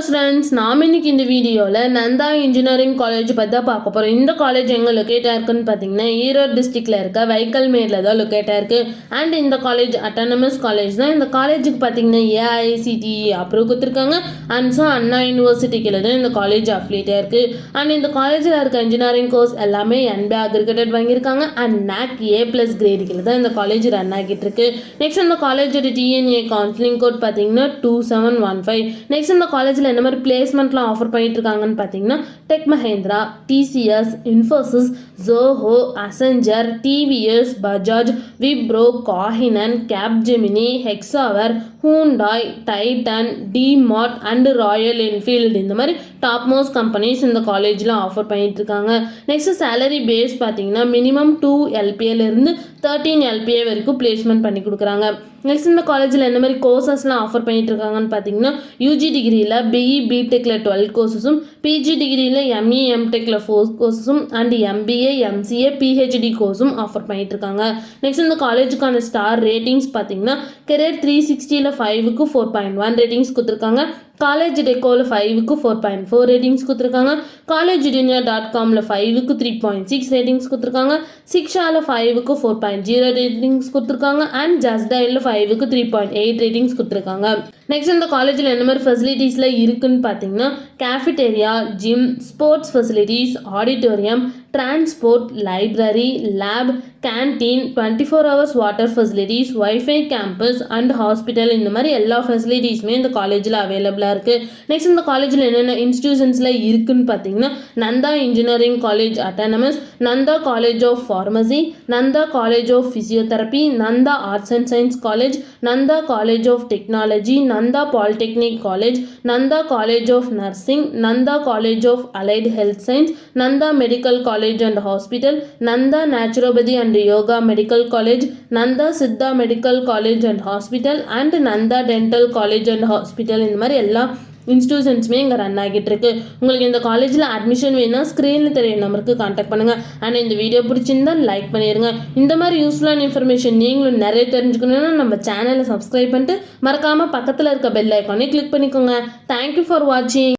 Students, நாம் இன்னைக்கு இந்த வீடியோவில் நந்தா இன்ஜினியரிங் காலேஜ் பற்றி தான் பார்க்க போகிறோம். இந்த காலேஜ் எங்கே லொக்கேட்டாக இருக்குன்னு பார்த்தீங்கன்னா ஈரோடு டிஸ்ட்ரிக்டில் இருக்க வைக்கல்மேடில் தான் லொக்கேட்டாக இருக்குது. அண்ட் இந்த காலேஜ் அட்டானமஸ் காலேஜ் தான். இந்த காலேஜுக்கு பார்த்தீங்கன்னா ஏஐசிடிஇ அப்ரூவ் கொடுத்துருக்காங்க. அண்ட் ஸோ அண்ணா யூனிவர்சிட்டி கீழே தான் இந்த காலேஜ் அஃபிலியேட்டாக இருக்குது. அண்ட் இந்த காலேஜில் இருக்க இன்ஜினியரிங் கோர்ஸ் எல்லாமே NBA அக்ரிகேட்டட் வாங்கியிருக்காங்க. அண்ட் NAC A+ கிரேடு கீழே தான் இந்த காலேஜ் ரன் ஆகிட்டு இருக்கு. நெக்ஸ்ட் இந்த காலேஜோட TNA கவுன்சிலிங் கோட் பார்த்தீங்கன்னா 2715. நெக்ஸ்ட் இந்த காலேஜில் என்ன மாதிரி பிளேஸ்மெண்ட்லாம் ஆஃபர் பண்ணிட்டு இருக்காங்கன்னு பார்த்தீங்கன்னா Tech Mahindra, TCS, Infosys, Zoho, Accenture, TVS, Bajaj, Wipro, காஹினன், Capgemini, Hexaware, Hyundai, Titan, DMart and Royal Enfield இந்த மாதிரி டாப் மோஸ்ட் கம்பெனிஸ் இந்த காலேஜில் ஆஃபர் பண்ணிட்டு இருக்காங்க. நெக்ஸ்ட் சேலரி பேஸ் பார்த்தீங்கன்னா மினிமம் 2 LPA இருந்து 13 LPA வரைக்கும் பிளேஸ்மெண்ட் பண்ணி கொடுக்குறாங்க. நெக்ஸ்ட் இந்த காலேஜில் என்ன மாதிரி கோர்சஸ்லாம் ஆஃபர் பண்ணிட்டு இருக்காங்கன்னு பார்த்தீங்கன்னா UG டிகிரியில் BE BTechல 12 கோர்சஸும், PG டிகிரியில் ME MTechல 4 கோர்சஸும் அண்ட் MBA MCA PhD கோர்ஸும் ஆஃபர் பண்ணிட்டு இருக்காங்க. நெக்ஸ்ட் இந்த காலேஜுக்கான ஸ்டார் ரேட்டிங்ஸ் பார்த்தீங்கன்னா கெரியர் 360ல் 5க்கு 4.1 ரேட்டிங்ஸ் கொடுத்துருக்காங்க. காலேஜ் டெக்கோவில் 5க்கு 4.4 ரேட்டிங்ஸ் கொடுத்துருக்காங்க. காலேஜ் dunia.comல 5க்கு 3.6 ரேட்டிங்ஸ் கொடுத்துருக்காங்க. சிக்ஷாவில் 5க்கு 4.0 ரேட்டிங்ஸ் கொடுத்துருக்காங்க. அண்ட் ஜஸ்டைலில் 5க்கு 3.8 ரேட்டிங்ஸ் கொடுத்துருக்காங்க. நெக்ஸ்ட் இந்த காலேஜில் என்ன மாதிரி ஃபெசிலிட்டிஸ்லாம் இருக்குன்னு பார்த்தீங்கன்னா cafeteria, gym, sports facilities, auditorium, transport, library, lab, canteen, 24 hours water facilities, wifi campus and hospital இந்த மாதிரி எல்லா ஃபெசிலிட்டிஸுமே இந்த காலேஜில் அவைலபிளாக இருக்குது. நெக்ஸ்ட் இந்த காலேஜில் என்னென்ன இன்ஸ்டிடியூஷன்ஸில் இருக்குன்னு பார்த்தீங்கன்னா Nanda engineering college autonomous, Nanda college of pharmacy, Nanda college of physiotherapy, Nanda arts and science college, Nanda college of technology, Nanda polytechnic college, Nanda college of nursing, Nanda college of allied health science, Nanda medical college and hospital, Nanda naturopathy and yoga medical college, Nanda Siddha medical college and hospital and Nanda dental college and hospital இந்த மாதிரி எல்லா இன்ஸ்டியூஷன்ஸுமே இங்கே run ஆகிட்டு இருக்கு. உங்களுக்கு இந்த காலேஜில் admission வேணும்னா ஸ்க்ரீனில் தெரிய நம்பருக்கு கான்டாக்ட் பண்ணுங்கள். அண்ட் இந்த வீடியோ பிடிச்சிருந்தா லைக் பண்ணிடுங்க. இந்த மாதிரி யூஸ்ஃபுல்லான இன்ஃபர்மேஷன் நீங்களும் நிறைய தெரிஞ்சுக்கணுன்னா நம்ம சேனலை சப்ஸ்கிரைப் பண்ணிட்டு மறக்காமல் பக்கத்தில் இருக்க பெல் ஐக்கானே கிளிக் பண்ணிக்கோங்க. தேங்க்யூ ஃபார் வாட்சிங்.